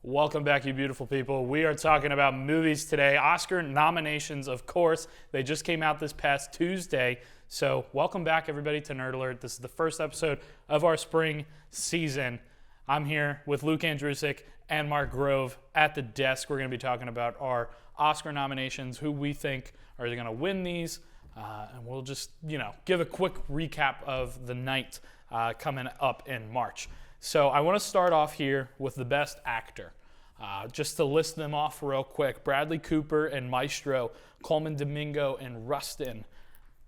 Welcome back, you beautiful people. We are talking about movies today. Oscar nominations, of course. They just came out this past Tuesday. So welcome back, everybody, to Nerd Alert. This is the first episode of our spring season. I'm here with Luke Andrusik and Mark Grove at the desk. We're going to be talking about our Oscar nominations, who we think are going to win these, and we'll just, give a quick recap of the night coming up in March. So I want to start off here with the Best Actor. Just to list them off real quick: Bradley Cooper in Maestro, Coleman Domingo in Rustin,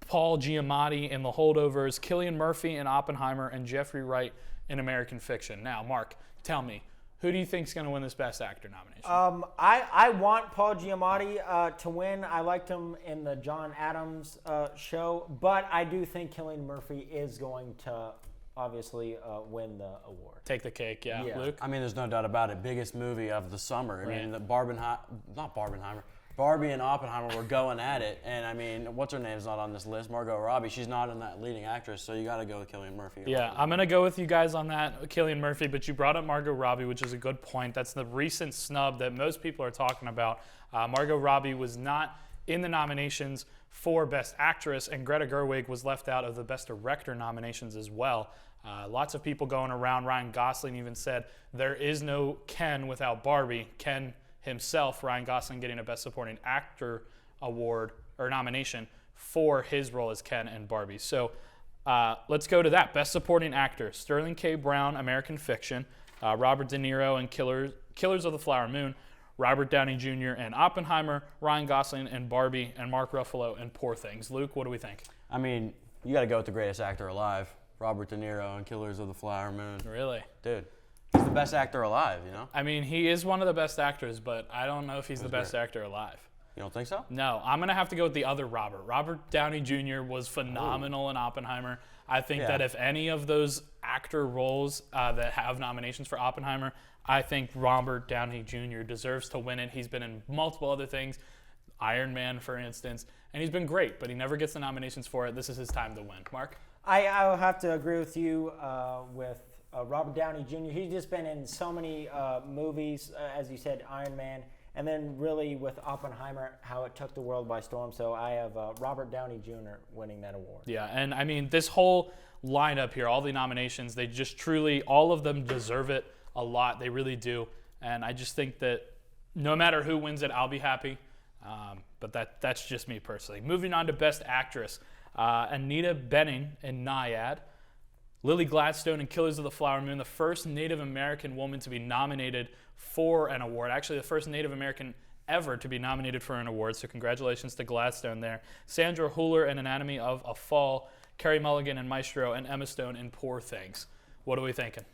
Paul Giamatti in The Holdovers, Cillian Murphy in Oppenheimer, and Jeffrey Wright in American Fiction. Now, Mark, tell me, who do you think is going to win this Best Actor nomination? I want Paul Giamatti to win. I liked him in the John Adams show, but I do think Cillian Murphy is going to obviously win the award. Take the cake, yeah. Luke? I mean, there's no doubt about it. Biggest movie of the summer. Right. I mean, Barbie and Oppenheimer were going at it. And I mean, what's her name's not on this list? Margot Robbie. She's not in that leading actress, so you got to go with Cillian Murphy. Yeah, I'm going to go with you guys on that, Cillian Murphy, but you brought up Margot Robbie, which is a good point. That's the recent snub that most people are talking about. Margot Robbie was not in the nominations for Best Actress, and Greta Gerwig was left out of the Best Director nominations as well. Lots of people going around. Ryan Gosling even said there is no Ken without Barbie. Ken himself, Ryan Gosling, getting a Best Supporting Actor award or nomination for his role as Ken in Barbie. So let's go to that. Best Supporting Actor: Sterling K. Brown, American Fiction; Robert De Niro in Killers of the Flower Moon; Robert Downey Jr. in Oppenheimer; Ryan Gosling in Barbie; and Mark Ruffalo in Poor Things. Luke, what do we think? I mean, you got to go with the greatest actor alive, Robert De Niro in Killers of the Flower Moon. Really? Dude, he's the best actor alive, you know? I mean, he is one of the best actors, but I don't know if he's the best actor alive. You don't think so? No, I'm going to have to go with the other Robert. Robert Downey Jr. was phenomenal in Oppenheimer. I think that if any of those actor roles that have nominations for Oppenheimer, I think Robert Downey Jr. deserves to win it. He's been in multiple other things, Iron Man, for instance, and he's been great, but he never gets the nominations for it. This is his time to win. Mark? I will have to agree with you with Robert Downey Jr. He's just been in so many movies, as you said, Iron Man, and then really with Oppenheimer, how it took the world by storm. So I have Robert Downey Jr. winning that award. Yeah, and I mean, this whole lineup here, all the nominations, they just truly, all of them deserve it a lot. They really do. And I just think that no matter who wins it, I'll be happy. But that's just me personally. Moving on to Best Actress: Anita Bening in Nyad, Lily Gladstone in Killers of the Flower Moon, the first Native American woman to be nominated for an award. Actually, the first Native American ever to be nominated for an award, so congratulations to Gladstone there. Sandra Hüller in Anatomy of a Fall, Carey Mulligan in Maestro, and Emma Stone in Poor Things. What are we thinking?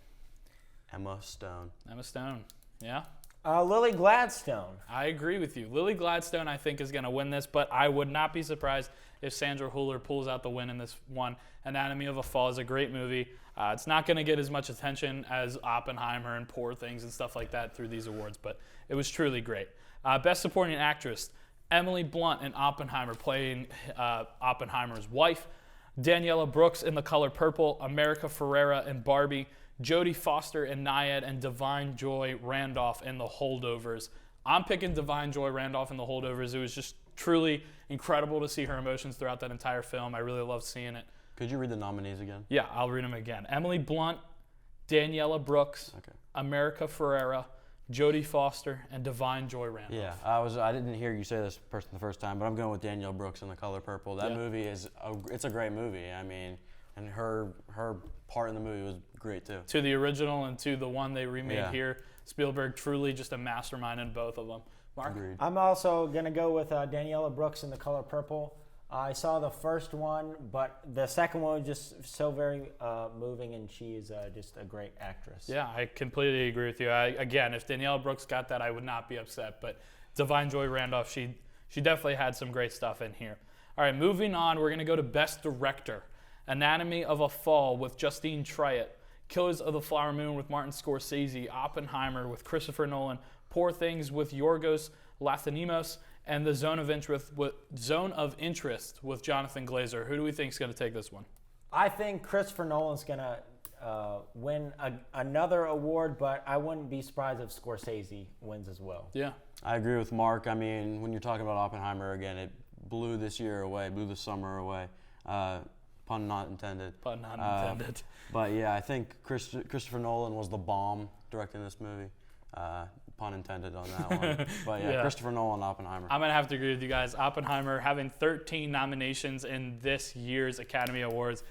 Emma Stone. Emma Stone, yeah? Lily Gladstone. I agree with you. Lily Gladstone, I think, is going to win this, but I would not be surprised if Sandra Hüller pulls out the win in this one. Anatomy of a Fall is a great movie. It's not going to get as much attention as Oppenheimer and Poor Things and stuff like that through these awards, but it was truly great. Best Supporting Actress: Emily Blunt in Oppenheimer, playing Oppenheimer's wife; Daniela Brooks in The Color Purple; America Ferrera in Barbie; Jodie Foster in Nyad; and Divine Joy Randolph in The Holdovers. I'm picking Divine Joy Randolph in The Holdovers. It was just truly incredible to see her emotions throughout that entire film. I really loved seeing it. Could you read the nominees again? Yeah, I'll read them again. Emily Blunt, Daniela Brooks, America Ferrera, Jodie Foster, and Divine Joy Randolph. Yeah, I didn't hear you say this person the first time, but I'm going with Danielle Brooks in The Color Purple. That movie it's a great movie. I mean, and her part in the movie was great too. To the original and to the one they remade here, Spielberg truly just a mastermind in both of them. Mark? Agreed. I'm also going to go with Daniela Brooks in The Color Purple. I saw the first one, but the second one was just so very moving, and she is just a great actress. Yeah, I completely agree with you. Again, if Danielle Brooks got that, I would not be upset. But Divine Joy Randolph, she definitely had some great stuff in here. All right, moving on, we're going to go to Best Director: Anatomy of a Fall with Justine Triet, Killers of the Flower Moon with Martin Scorsese, Oppenheimer with Christopher Nolan, Poor Things with Yorgos Lanthimos, and The Zone of Interest with Jonathan Glazer. Who do we think is going to take this one? I think Christopher Nolan's going to win another award, but I wouldn't be surprised if Scorsese wins as well. Yeah. I agree with Mark. I mean, when you're talking about Oppenheimer again, it blew this year away, blew the summer away. Pun not intended. Pun not intended. But yeah, I think Christopher Nolan was the bomb directing this movie. Pun intended on that one. But yeah, Christopher Nolan, Oppenheimer. I'm going to have to agree with you guys. Oppenheimer having 13 nominations in this year's Academy Awards.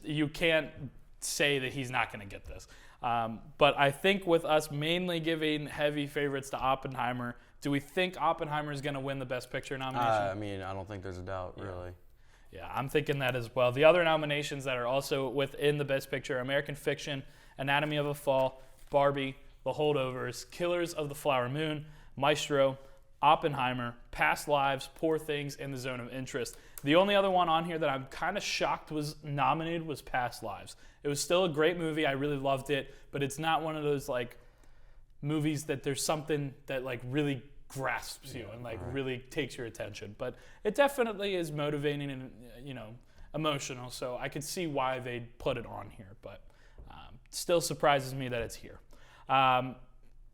You can't say that he's not going to get this. But I think with us mainly giving heavy favorites to Oppenheimer, do we think Oppenheimer is going to win the Best Picture nomination? I mean, I don't think there's a doubt, really. Yeah, I'm thinking that as well. The other nominations that are also within the Best Picture: American Fiction, Anatomy of a Fall, Barbie, The Holdovers, Killers of the Flower Moon, Maestro, Oppenheimer, Past Lives, Poor Things, and The Zone of Interest. The only other one on here that I'm kind of shocked was nominated was Past Lives. It was still a great movie. I really loved it, but it's not one of those like movies that there's something that like really grasps you and like really takes your attention. But it definitely is motivating and emotional. So I could see why they put it on here, but still surprises me that it's here.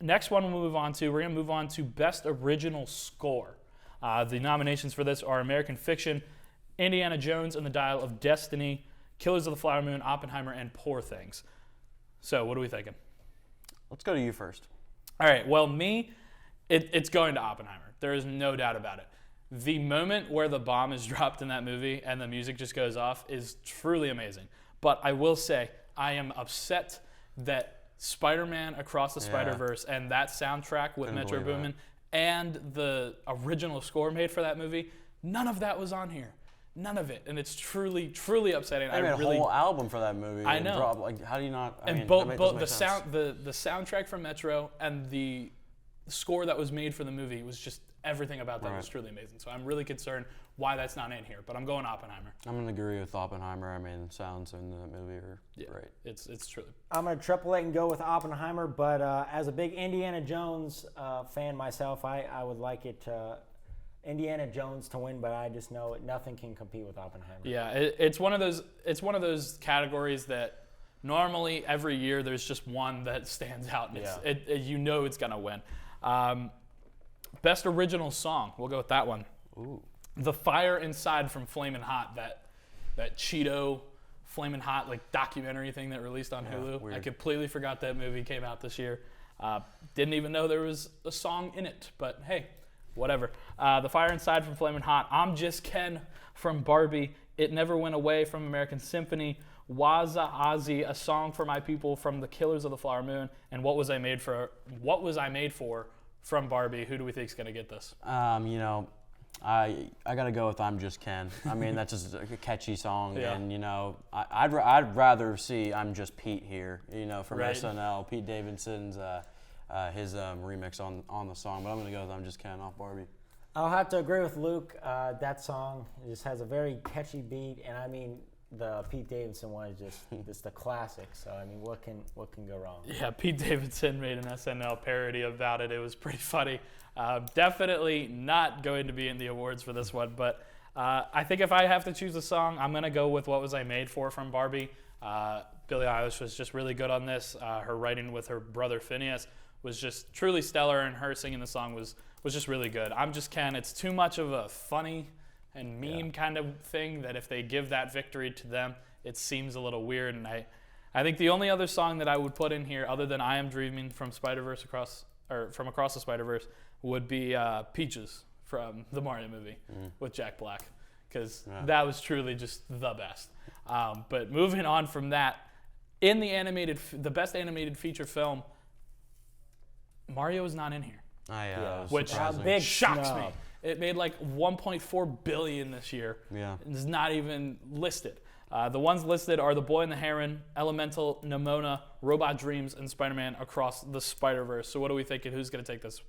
Next one we're going to move on to Best Original Score. The nominations for this are American Fiction, Indiana Jones and the Dial of Destiny, Killers of the Flower Moon, Oppenheimer, and Poor Things. So what are we thinking? Let's go to you first. All right, well, it's going to Oppenheimer. There is no doubt about it. The moment where the bomb is dropped in that movie and the music just goes off is truly amazing. But I will say, I am upset that Spider-Man Across the Spider-Verse and that soundtrack with Metro Boomin and the original score made for that movie, none of that was on here. None of it. And it's truly, truly upsetting. They made a whole album for that movie. I know. How do you not? Both the soundtrack from Metro and the score that was made for the movie was just everything about that was truly amazing. So I'm really concerned why that's not in here. But I'm going Oppenheimer. I'm going to agree with Oppenheimer. I mean, sounds in the movie are great. It's truly. I'm going to triple it and go with Oppenheimer. But as a big Indiana Jones fan myself, I would like it Indiana Jones to win, but I just know nothing can compete with Oppenheimer. Yeah, it's one of those categories that normally every year there's just one that stands out, and it's gonna win. Best Original Song, we'll go with that one. Ooh. The Fire Inside from Flamin' Hot, that Cheeto Flamin' Hot like documentary thing that released on Hulu. Weird. I completely forgot that movie came out this year. Didn't even know there was a song in it, but hey. Whatever. The Fire Inside from Flamin' Hot. I'm Just Ken from Barbie. It Never Went Away from American Symphony. Waza Ozzy, A Song for My People from The Killers of the Flower Moon. And What Was I Made For from Barbie. Who do we think is going to get this? I got to go with I'm Just Ken. I mean, that's just a catchy song. Yeah. And, I'd rather see I'm Just Pete here, from SNL. Pete Davidson's his remix on the song, but I'm going to go with I'm Just Ken off Barbie. I'll have to agree with Luke. That song just has a very catchy beat, and I mean the Pete Davidson one is just a classic. So I mean, what can go wrong? Yeah, Pete Davidson made an SNL parody about it. It was pretty funny. Definitely not going to be in the awards for this one, but I think if I have to choose a song, I'm going to go with What Was I Made For from Barbie. Billie Eilish was just really good on this. Her writing with her brother Phineas was just truly stellar, and her singing the song was just really good. I'm Just Ken. It's too much of a funny and meme kind of thing that if they give that victory to them, it seems a little weird. And I think the only other song that I would put in here, other than I Am Dreaming from Across the Spider-Verse, would be Peaches from the Mario movie with Jack Black, because that was truly just the best. But moving on from that, in the best animated feature film, Mario is not in here, which shocks me. It made like $1.4 billion this year. Yeah, it's not even listed. The ones listed are The Boy and the Heron, Elemental, Nimona, Robot Dreams, and Spider-Man Across the Spider-Verse. So what are we thinking? Who's going to take this?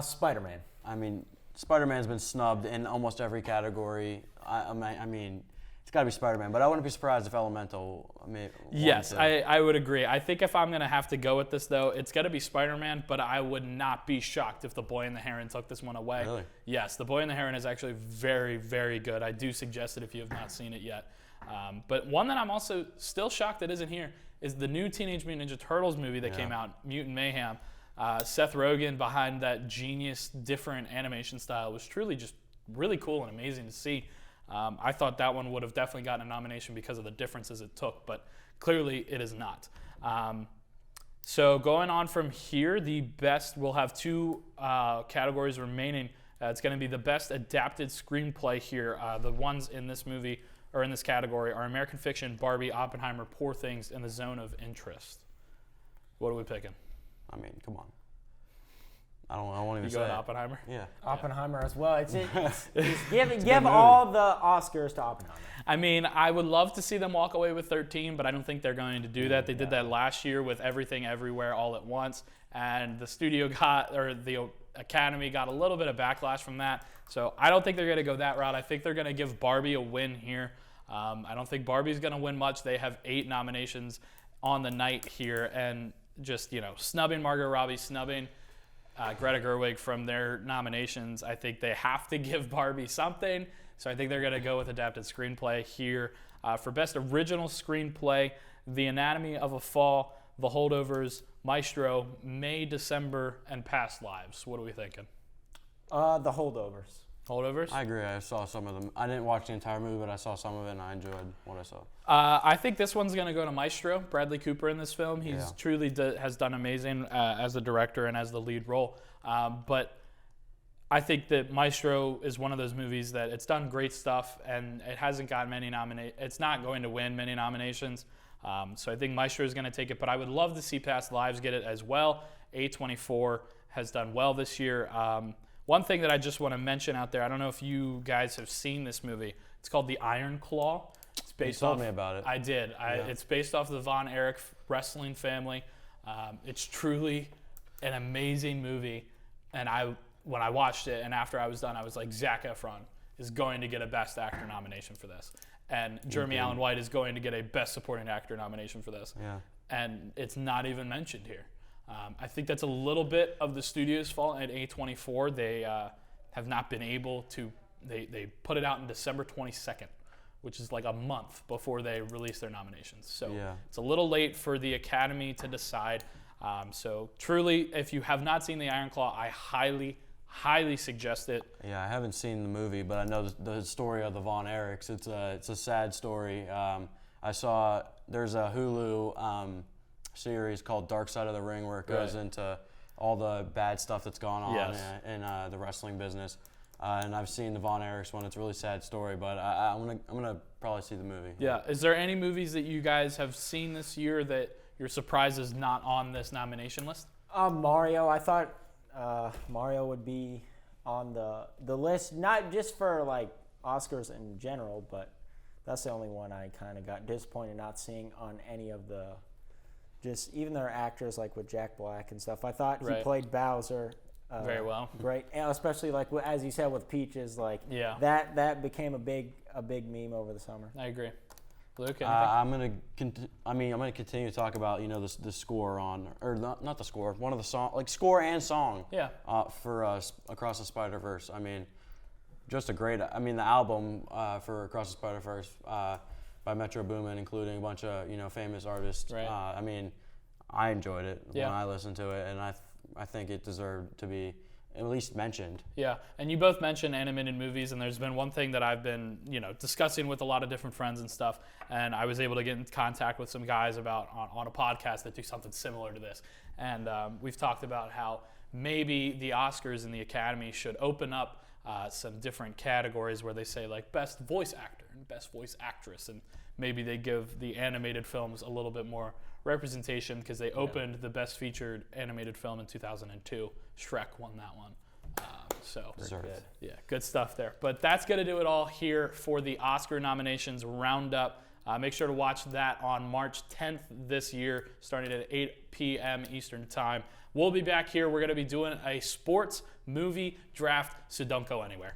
Spider-Man. I mean, Spider-Man's been snubbed in almost every category. I mean, it's got to be Spider-Man, but I wouldn't be surprised if Elemental Yes, I would agree. I think if I'm going to have to go with this, though, it's got to be Spider-Man, but I would not be shocked if The Boy and the Heron took this one away. Really? Yes, The Boy and the Heron is actually very, very good. I do suggest it if you have not seen it yet. But one that I'm also still shocked that isn't here is the new Teenage Mutant Ninja Turtles movie that came out, Mutant Mayhem. Seth Rogen behind that genius, different animation style was truly just really cool and amazing to see. I thought that one would have definitely gotten a nomination because of the differences it took, but clearly it is not. So going on from here, we'll have two categories remaining. It's going to be the best adapted screenplay here. The ones in this movie or in this category are American Fiction, Barbie, Oppenheimer, Poor Things, and The Zone of Interest. What are we picking? I mean, come on. I won't even You say go with it. Oppenheimer? Yeah. Oppenheimer as well. Give all the Oscars to Oppenheimer. I mean, I would love to see them walk away with 13, but I don't think they're going to do that. They did that last year with Everything Everywhere All at Once, and the Academy got a little bit of backlash from that. So I don't think they're going to go that route. I think they're going to give Barbie a win here. I don't think Barbie's going to win much. They have 8 nominations on the night here, and just, snubbing Margot Robbie, snubbing Greta Gerwig from their nominations. I think they have to give Barbie something. So I think they're going to go with adapted screenplay here. For best original screenplay, The Anatomy of a Fall, The Holdovers, Maestro, May, December, and Past Lives. What are we thinking? The Holdovers. Holdovers? I agree. I saw some of them. I didn't watch the entire movie, but I saw some of it, and I enjoyed what I saw. I think this one's going to go to Maestro, Bradley Cooper in this film. He's truly has done amazing as the director and as the lead role. But I think that Maestro is one of those movies that it's done great stuff, and it hasn't gotten many nominations. It's not going to win many nominations. So I think Maestro is going to take it, but I would love to see Past Lives get it as well. A24 has done well this year. One thing that I just want to mention out there, I don't know if you guys have seen this movie. It's called The Iron Claw. It's based You told off, me about it. I did. It's based off the Von Erich wrestling family. It's truly an amazing movie, and when I watched it and after I was done, I was like, Zac Efron is going to get a Best Actor nomination for this. And Jeremy Allen White is going to get a Best Supporting Actor nomination for this. Yeah. And it's not even mentioned here. I think that's a little bit of the studio's fault at A24. They have not been able to, they put it out on December 22nd, which is like a month before they release their nominations. So it's a little late for the Academy to decide. So truly, if you have not seen The Iron Claw, I highly suggest it. Yeah, I haven't seen the movie, but I know the story of the Von Erichs. It's a sad story. I saw there's a Hulu series called Dark Side of the Ring where it goes into all the bad stuff that's gone on in the wrestling business. And I've seen the Von Erichs one. It's a really sad story, but I'm gonna probably see the movie. Yeah. Is there any movies that you guys have seen this year that you're surprised is not on this nomination list? Mario. I thought Mario would be on the list, not just for like Oscars in general, but that's the only one I kind of got disappointed not seeing on any of the, just even their actors like with Jack Black and stuff. I thought he played Bowser very well. Great, and especially like as you said with Peaches, like that became a big meme over the summer. I agree. Luke, I'm gonna continue to talk about the score not the score, one of the song, like score and song. Yeah. For Across the Spider-Verse. I mean, just a great. I mean, the album for Across the Spider-Verse by Metro Boomin, including a bunch of famous artists. Right. I mean, I enjoyed it when Yeah. I listened to it, and I think it deserved to be at least mentioned. Yeah, and you both mentioned animated movies, and there's been one thing that I've been, discussing with a lot of different friends and stuff, and I was able to get in contact with some guys about on a podcast that do something similar to this, and we've talked about how maybe the Oscars and the Academy should open up some different categories where they say like best voice actor and best voice actress, and maybe they give the animated films a little bit more representation because they opened the best featured animated film in 2002. Shrek won that one. Good stuff there. But that's going to do it all here for the Oscar nominations roundup. Make sure to watch that on March 10th this year, starting at 8 p.m. Eastern Time. We'll be back here. We're going to be doing a sports movie draft, so don't go anywhere.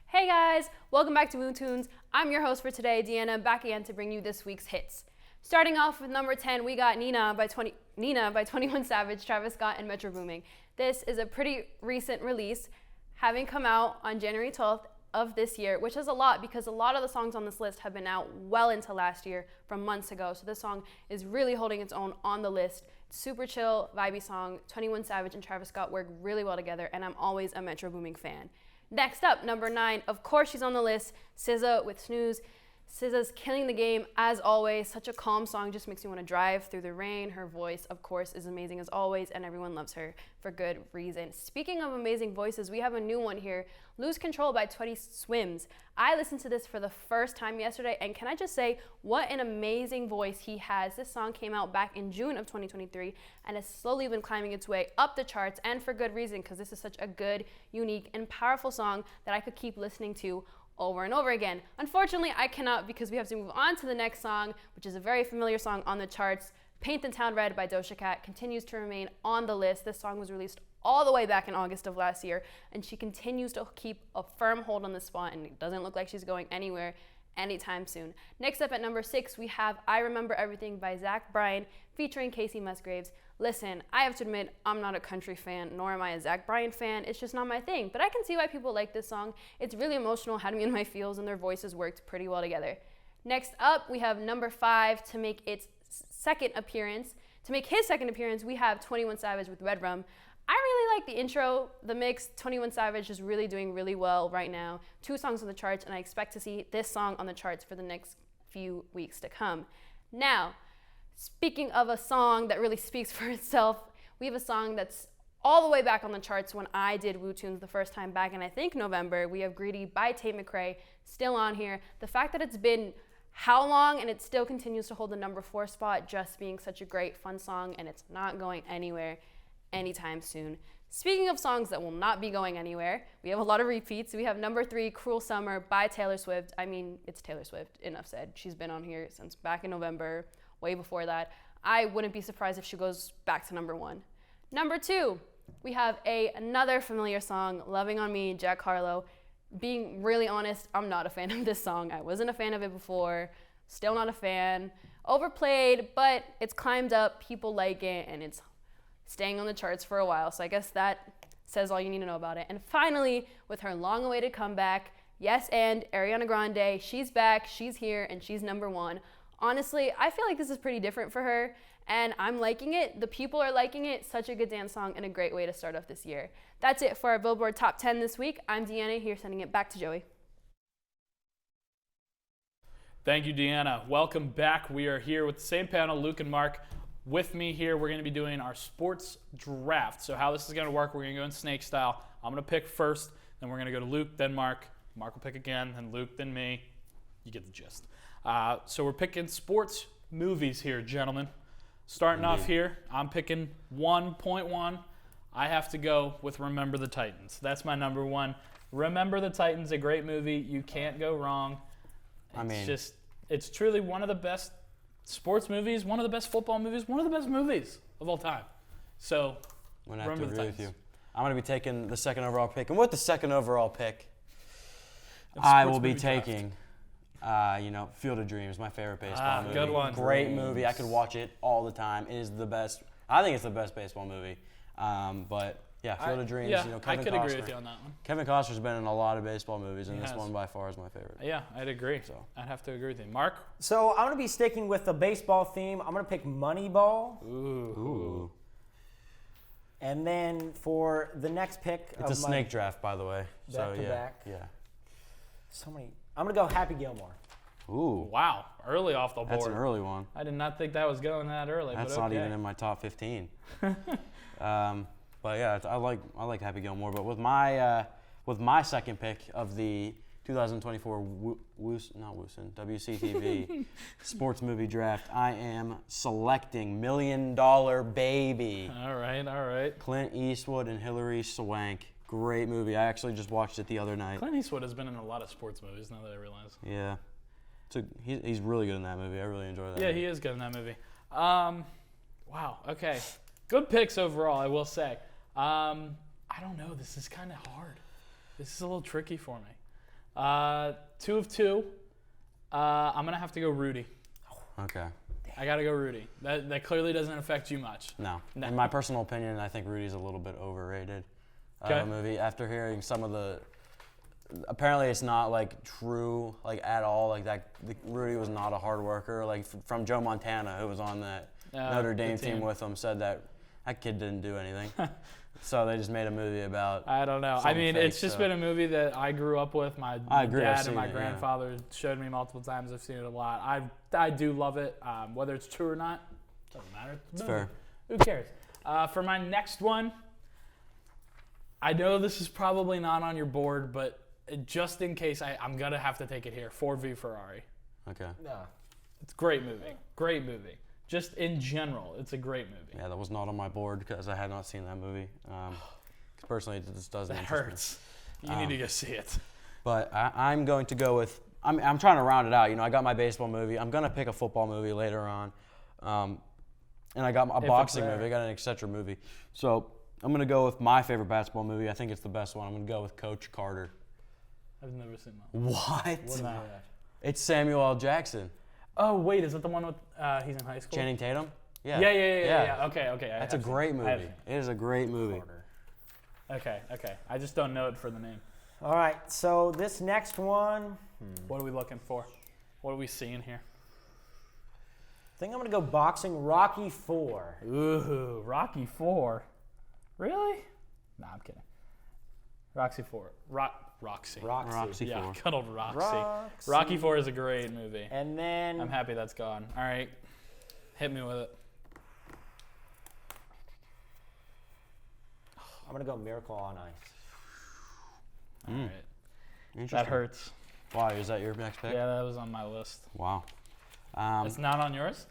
Hey guys, welcome back to Moon Tunes. I'm your host for today, Deanna, back again to bring you this week's hits. Starting off with number 10, we got Nina by 21 Savage, Travis Scott, and Metro Boomin. This is a pretty recent release, having come out on January 12th of this year, which is a lot because a lot of the songs on this list have been out well into last year from months ago. So this song is really holding its own on the list. Super chill, vibey song. 21 Savage and Travis Scott work really well together, and I'm always a Metro Boomin fan. Next up, number 9, of course she's on the list, SZA with Snooze. SZA's killing the game as always. Such a calm song, just makes me want to drive through the rain. Her voice, of course, is amazing as always, and everyone loves her for good reason. Speaking of amazing voices, we have a new one here, Lose Control by 20 Swims. I listened to this for the first time yesterday, and can I just say, what an amazing voice he has. This song came out back in June of 2023 and has slowly been climbing its way up the charts, and for good reason, because this is such a good, unique, and powerful song that I could keep listening to over and over again. Unfortunately, I cannot because we have to move on to the next song, which is a very familiar song on the charts. Paint the Town Red by Doja Cat continues to remain on the list. This song was released all the way back in August of last year, and she continues to keep a firm hold on the spot, and it doesn't look like she's going anywhere anytime soon. Next up at number 6, we have I Remember Everything by Zach Bryan featuring Casey Musgraves. Listen, I have to admit, I'm not a country fan, nor am I a Zach Bryan fan. It's just not my thing, but I can see why people like this song. It's really emotional, had me in my feels, and their voices worked pretty well together. Next up, we have number 5 to make his second appearance, we have 21 Savage with Red Rum. I really like the intro, the mix. 21 Savage is really doing really well right now. 2 songs on the charts, and I expect to see this song on the charts for the next few weeks to come. Now, speaking of a song that really speaks for itself, we have a song that's all the way back on the charts when I did Woo Tunes the first time back in, I think, November. We have Greedy by Tate McRae still on here. The fact that it's been how long and it still continues to hold the number 4 spot, just being such a great, fun song, and it's not going anywhere anytime soon. Speaking of songs that will not be going anywhere, we have a lot of repeats. We have number 3, Cruel Summer by Taylor Swift. I mean, it's Taylor Swift, enough said. She's been on here since back in November, way before that. I wouldn't be surprised if she goes back to number 1. Number 2, we have another familiar song, Loving on Me, Jack Harlow. Being really honest, I'm not a fan of this song. I wasn't a fan of it before, still not a fan. Overplayed, but it's climbed up, people like it, and it's staying on the charts for a while, so I guess that says all you need to know about it. And finally, with her long-awaited comeback, yes, and Ariana Grande, she's back, she's here, and she's number 1. Honestly, I feel like this is pretty different for her, and I'm liking it. The people are liking it. Such a good dance song and a great way to start off this year. That's it for our Billboard Top 10 this week. I'm Deanna here, sending it back to Joey. Thank you, Deanna. Welcome back. We are here with the same panel, Luke and Mark. With me here, we're going to be doing our sports draft. So how this is going to work, we're going to go in snake style. I'm going to pick first, then we're going to go to Luke, then Mark. Mark will pick again, then Luke, then me. You get the gist. So we're picking sports movies here, gentlemen. Starting off here, I'm picking 1.1. I have to go with Remember the Titans. That's my number 1. Remember the Titans, a great movie. You can't go wrong. It's truly one of the best sports movies, one of the best football movies, one of the best movies of all time. So, I'm going to have to agree with you. I'm going to be taking the second overall pick. And with the second overall pick, I will be taking, Field of Dreams, my favorite baseball movie. Good one. Great movie. I could watch it all the time. It is the best. I think it's the best baseball movie. But yeah, Field of Dreams. Yeah, Kevin I could Costner. agree with you on that one. Kevin Costner's been in a lot of baseball movies, and He this has. one by far is my favorite. Yeah, I'd agree. So. I'd have to agree with you. Mark? So I'm going to be sticking with the baseball theme. I'm going to pick Moneyball. Ooh. And then for the next pick It's a snake draft, by the way. Back to yeah. back. Yeah. So many. I'm going to go Happy Gilmore. Ooh. Wow, early off the board. That's an early one. I did not think that was going that early. That's but not okay. even in my top 15. But yeah, I like Happy Gilmore. But with my second pick of the 2024 WCTV sports movie draft, I am selecting $1 Million Baby. All right. Clint Eastwood and Hilary Swank. Great movie. I actually just watched it the other night. Clint Eastwood has been in a lot of sports movies now that I realize. Yeah. He's really good in that movie. I really enjoy that. Yeah, movie. he is good in that movie. Wow, okay. Good picks overall, I will say. I don't know. This is kind of hard. This is a little tricky for me. 2 of 2. I'm going to have to go Rudy. Okay. I got to go Rudy. That clearly doesn't affect you much. No. In my personal opinion, I think Rudy's a little bit overrated of a movie. After hearing some of the apparently it's not like true like at all. Like that, Rudy was not a hard worker. Like from Joe Montana, who was on that Notre Dame team with him, said that kid didn't do anything. So they just made a movie about. I don't know. I mean, fake, it's just been a movie that I grew up with. My agree, I've dad and seen my it, grandfather showed me multiple times. I've seen it a lot. I do love it. Whether it's true or not, doesn't matter. It's fair. Who cares? For my next one, I know this is probably not on your board, but just in case, I'm going to have to take it here. Ford v Ferrari. Okay. No. It's a great movie. Great movie. Just in general, it's a great movie. Yeah, that was not on my board because I had not seen that movie. Personally, it just doesn't. That interest me. hurts. You need to go see it. But I'm going to go with. I'm trying to round it out. You know, I got my baseball movie. I'm gonna pick a football movie later on, and I got a boxing movie. I got an etc. movie. So I'm gonna go with my favorite basketball movie. I think it's the best one. I'm gonna go with Coach Carter. I've never seen that. What? No. It's Samuel L. Jackson. Oh, wait, is that the one with he's in high school? Channing Tatum. Yeah. Okay. That's a great movie. It is a great movie. Okay. I just don't know it for the name. All right, so this next one, What are we looking for? What are we seeing here? I think I'm going to go boxing Rocky 4. Ooh, Rocky 4. Really? Nah, I'm kidding. Roxy 4. Roxy. Roxy Yeah, 4. good old Roxy. Roxy. Rocky 4 is a great movie. And then I'm happy that's gone. All right. Hit me with it. I'm going to go Miracle on Ice. All right. Interesting. That hurts. Why? Is that your next pick? Yeah, that was on my list. Wow. It's not on yours?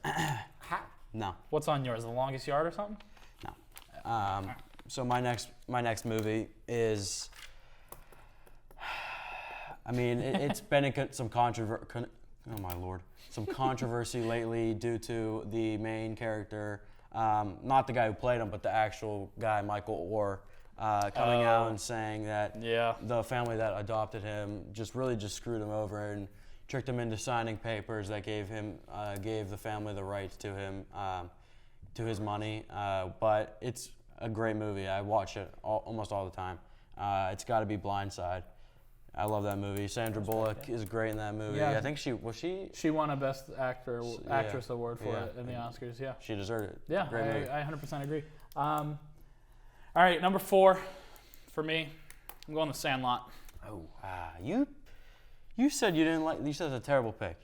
No. What's on yours? The Longest Yard or something? No. So my next movie is. I mean, it's been in some oh my lord, some controversy lately due to the main character, not the guy who played him, but the actual guy, Michael Orr, coming out and saying that the family that adopted him just screwed him over and tricked him into signing papers that gave the family the rights to him, to his money. But it's a great movie. I watch it almost all the time. It's got to be Blindside. I love that movie. Sandra Bullock is great in that movie. Yeah. I think she won a Best Actress award for it in the Oscars. Yeah. She deserved it. Yeah, Great movie. I 100% agree. All right, number 4 for me. I'm going The Sandlot. Oh, you said you didn't like. You said it's a terrible pick.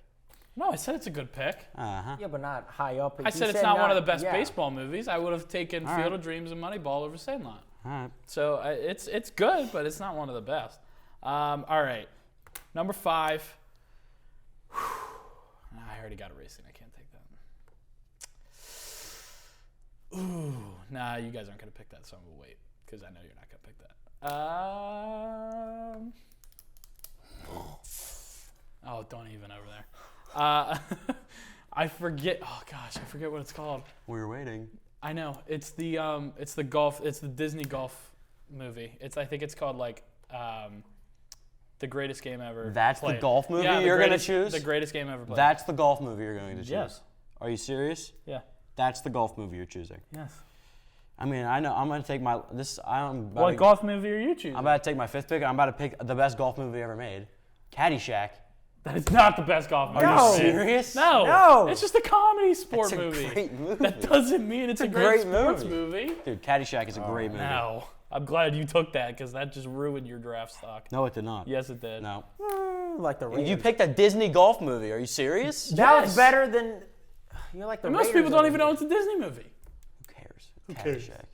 No, I said it's a good pick. Uh-huh. Yeah, but not high up. I You said it's not one of the best yeah. baseball movies. I would have taken All Field right. of Dreams and Moneyball over Sandlot. All right. So it's good, but it's not one of the best. All right, number 5. I already got a racing. I can't take that. Ooh, nah, you guys aren't gonna pick that, so I'm gonna wait because I know you're not gonna pick that. Oh, don't even over there. I forget. Oh gosh, I forget what it's called. We're waiting. I know it's the Disney golf movie. I think it's called like the greatest game ever. That's played. the golf movie Yeah, you're gonna choose. The greatest game ever played. That's the golf movie you're going to choose. Yes. Are you serious? Yeah. That's the golf movie you're choosing. Yes. I mean, I know. I'm going to take my this. What golf movie are you choosing? I'm about to take my 5th pick. I'm about to pick the best golf movie ever made, Caddyshack. That is not the best golf movie. Are No. you serious? No. No. It's just a comedy sport It's a movie. great movie. That doesn't mean it's a great sports movie. Dude, Caddyshack is a great movie. No. I'm glad you took that because that just ruined your draft stock. No, it did not. Yes, it did. No. Like the You Raiders. picked a Disney golf movie. Are you serious? That was Yes. better than. You're like the And most Raiders people don't over even here. know it's a Disney movie. Who cares? cares? Caddyshack.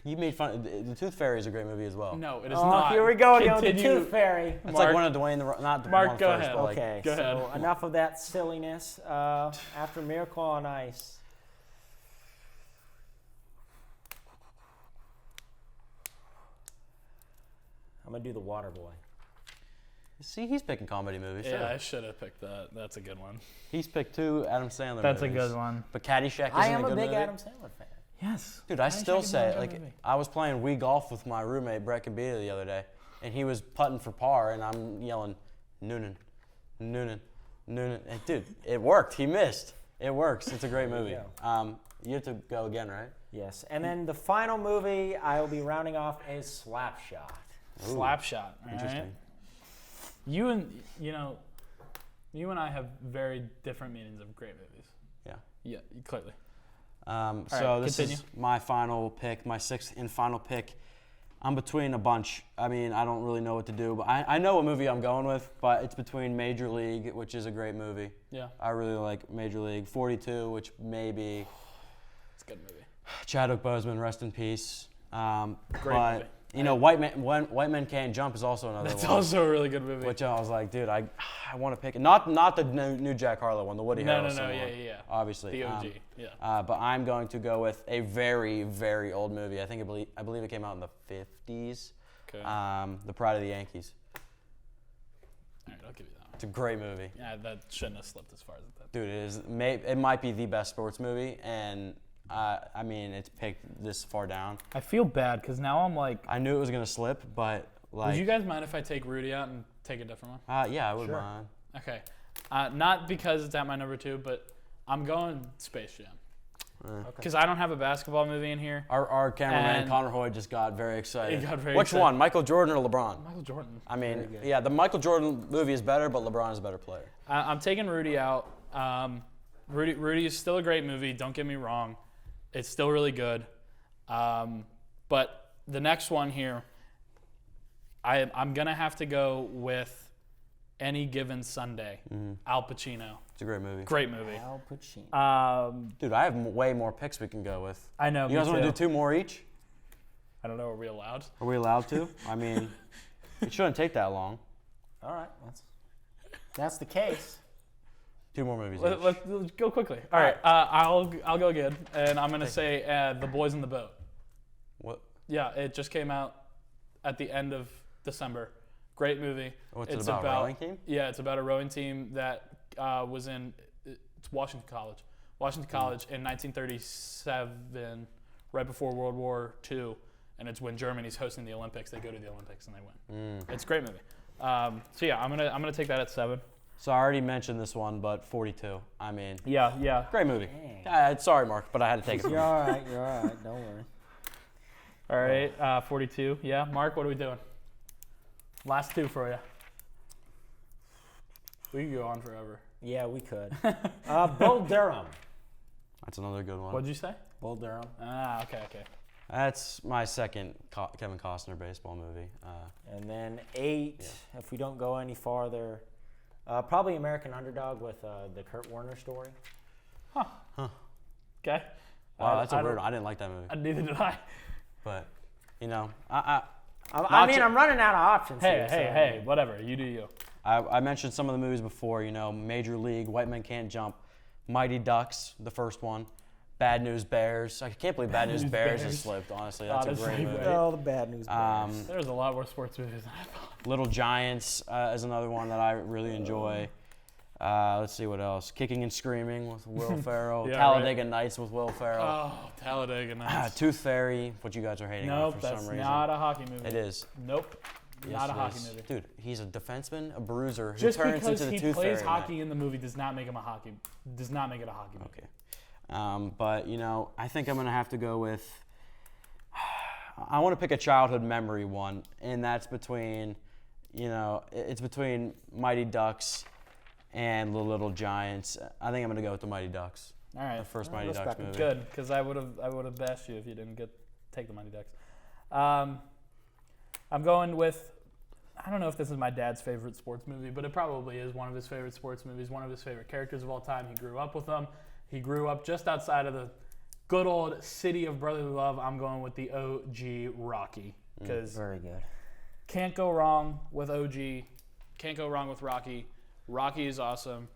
You made fun. The Tooth Fairy is a great movie as well. No, it is Oh, not. here we go again with the Continue. Tooth Fairy. It's Mark. like one of Dwayne not Mark, one go first, ahead. but like, Okay, Go so ahead. enough of that silliness. After Miracle on Ice. I'm gonna do The Water Boy. See, he's picking comedy movies. Yeah, too. I should have picked that. That's a good one. He's picked 2 Adam Sandler That's movies. a good one. But Caddyshack isn't I am a a good big movie. Adam Sandler fan. Yes. Dude, I Caddyshack still is say not a like bad movie. I was playing Wii golf with my roommate Brett Kabita the other day, and he was putting for par, and I'm yelling, Noonan, Noonan, Noonan. And dude, it worked. He missed. It works. It's a great movie. You have to go again, right? Yes, and then the final movie I will be rounding off is Slapshot. Ooh. Slapshot. All Interesting. right. You and I have very different meanings of great movies. Yeah. Yeah, clearly. So this continue. is my final pick, my sixth and final pick. I'm between a bunch. I mean, I don't really know what to do, but I know what movie I'm going with, but it's between Major League, which is a great movie. Yeah. I really like Major League. 42, which maybe It's a good movie. Chadwick Boseman, rest in peace. Great But movie. you know, White Men Can't Jump is also another That's one. also a really good movie. Which I was like, dude, I want to pick it. Not the new Jack Harlow one, the Woody Harrelson one. Yeah. Obviously. The OG, yeah. But I'm going to go with a very, very old movie. I believe it came out in the 50s. Okay. The Pride of the Yankees. All right, I'll give you that one. It's a great movie. Yeah, that shouldn't have slipped as far as it did. Dude, it might be the best sports movie, and I mean, it's picked this far down. I feel bad because now I'm like, I knew it was going to slip, but like... would you guys mind if I take Rudy out and take a different one? Yeah, I would Sure. mind. Okay. Not because it's at my number 2, but I'm going Space Jam. Because I don't have a basketball movie in here. Our cameraman, And- Connor Hoyd, just got very excited. He got very Which excited. one, Michael Jordan or LeBron? Michael Jordan. I mean, yeah, the Michael Jordan movie is better, but LeBron is a better player. I'm taking Rudy out. Rudy is still a great movie. Don't get me wrong. It's still really good. But the next one here, I'm going to have to go with Any Given Sunday. Al Pacino. It's a great movie. Great movie. Al Pacino. Dude, I have way more picks we can go with. I know. You guys me want to too. do 2 more each? I don't know. Are we allowed? Are we allowed to? I mean, it shouldn't take that long. All right, that's the case. 2 more movies Let's go quickly. All right. I'll go again, and I'm gonna say The Boys in the Boat. What? Yeah, it just came out at the end of December. Great movie. What's it about, rowing team? Yeah, it's about a rowing team that was in it's Washington College. Washington College in 1937, right before World War II, and it's when Germany's hosting the Olympics. They go to the Olympics and they win. It's a great movie. So yeah, I'm gonna take that at 7. So I already mentioned this one, but 42. I mean, Yeah. great movie. Dang. Sorry, Mark, but I had to take it from You're you. all right. You're all right. Don't worry. All right, 42. Yeah, Mark, what are we doing? Last 2 for you. We could go on forever. Yeah, we could. Bull Durham. That's another good one. What'd you say? Bull Durham. Okay. That's my second Kevin Costner baseball movie. And then 8, if we don't go any farther, probably American Underdog with the Kurt Warner story. Okay. Wow, that's a I weird don't- one. I didn't like that movie. Neither did I. But, you know, I mean, I'm running out of options here. so- Hey, whatever. You do you. I mentioned some of the movies before, you know, Major League, White Men Can't Jump, Mighty Ducks, the first one, Bad News Bears. I can't believe Bad News Bears has slipped, honestly. That's a Honestly, great movie. right. Oh, the bad news. Bears. There's a lot more sports movies than I thought. Little Giants is another one that I really enjoy. Let's see what else. Kicking and Screaming with Will Ferrell. Yeah, Talladega Nights with Will Ferrell. Oh, Talladega Nights. Tooth Fairy, what you guys are hating on Nope, for that's some reason. not a hockey movie. It is. Nope. Yes, Not a it hockey is. movie. Dude, he's a defenseman, a bruiser who Just turns because into the he Tooth plays Fairy. hockey in the movie does not make him a hockey. Does not make it a hockey movie. Okay. But, you know, I think I'm going to have to go with, I want to pick a childhood memory one, and that's between, you know, it's between Mighty Ducks and the Little Giants. I think I'm going to go with the Mighty Ducks. All right. The first Mighty Ducks respect it. movie. Good, because I would have bashed you if you didn't take the Mighty Ducks. I'm going with, I don't know if this is my dad's favorite sports movie, but it probably is one of his favorite sports movies, one of his favorite characters of all time. He grew up with them. He grew up just outside of the good old city of brotherly love. I'm going with the OG Rocky, because Very good. can't go wrong with OG. Can't go wrong with Rocky. Rocky is awesome.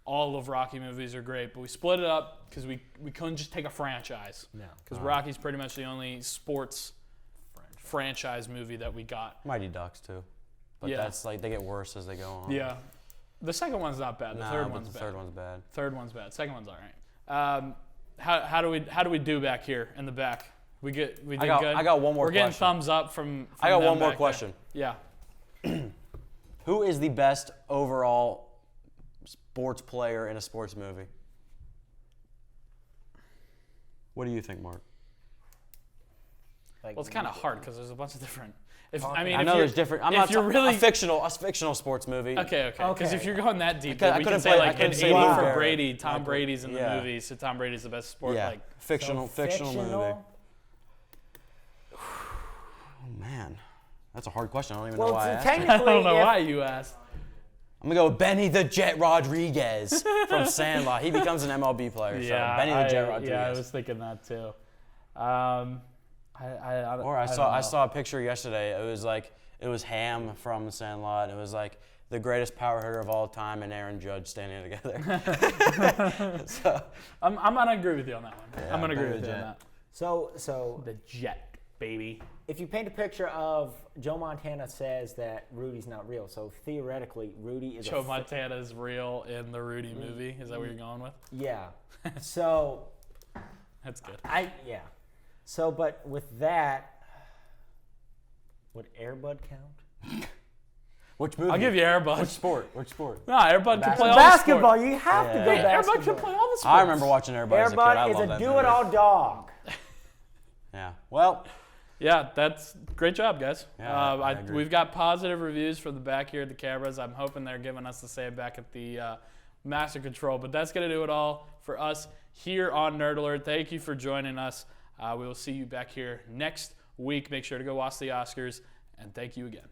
All of Rocky movies are great, but we split it up because we couldn't just take a franchise. No. Because Rocky's pretty much the only sports franchise movie that we got. Mighty Ducks, too. But Yeah. that's like, they get worse as they go on. Yeah. The second one's not bad. The Nah, third but one's the bad. third one's bad. Third one's bad. Second one's all right. How do we do back here in the back? We did good. I got one more We're getting question. thumbs up from I got them one more back question. there. Yeah. Who is the best overall sports player in a sports movie? What do you think, Mark? Like, Well, it's kind of hard because there's a bunch of different. I know there's different. I'm if not you're really a fictional sports movie. Okay. Because if you're going that deep, I then we can couldn't say play- I like couldn't an say 80 Lou for Gehrig. Brady. Tom Brady's in the movie, so Tom Brady's the best sport. Yeah, Like fictional movie. fictional? Oh man, that's a hard question. I don't even know Well, why. I so asked it. technically, I don't know if- why you asked. I'm gonna go with Benny the Jet Rodriguez from Sandlot. He becomes an MLB player. So Benny the Jet Rodriguez. Yeah, I was thinking that too. I saw a picture yesterday. It was Ham from Sandlot. It was like the greatest power hitter of all time and Aaron Judge standing together. So I'm gonna agree with you on that one. Yeah, I'm gonna agree Benny with the you on Jet. that. So The Jet, baby. if you paint a picture of Joe Montana says that Rudy's not real, so theoretically Rudy is Joe Montana is real in the Rudy movie. Is that what you're going with? Yeah. So That's good. yeah. So but with that, would Air Bud count? which movie? I'll give you Air Bud. Which sport? Which sport? No, Air Bud can play all Basketball, the sports. you have to go Yeah. Air Bud basketball. can play all the sports. I remember watching Air Bud Air as a kid. I Bud is love a that do-it-all movie. dog. Yeah. Well, Yeah, that's great job, guys. Yeah, I agree. We've got positive reviews from the back here at the cameras. I'm hoping they're giving us the same back at the Master Control. But that's going to do it all for us here on Nerd Alert. Thank you for joining us. We will see you back here next week. Make sure to go watch the Oscars. And thank you again.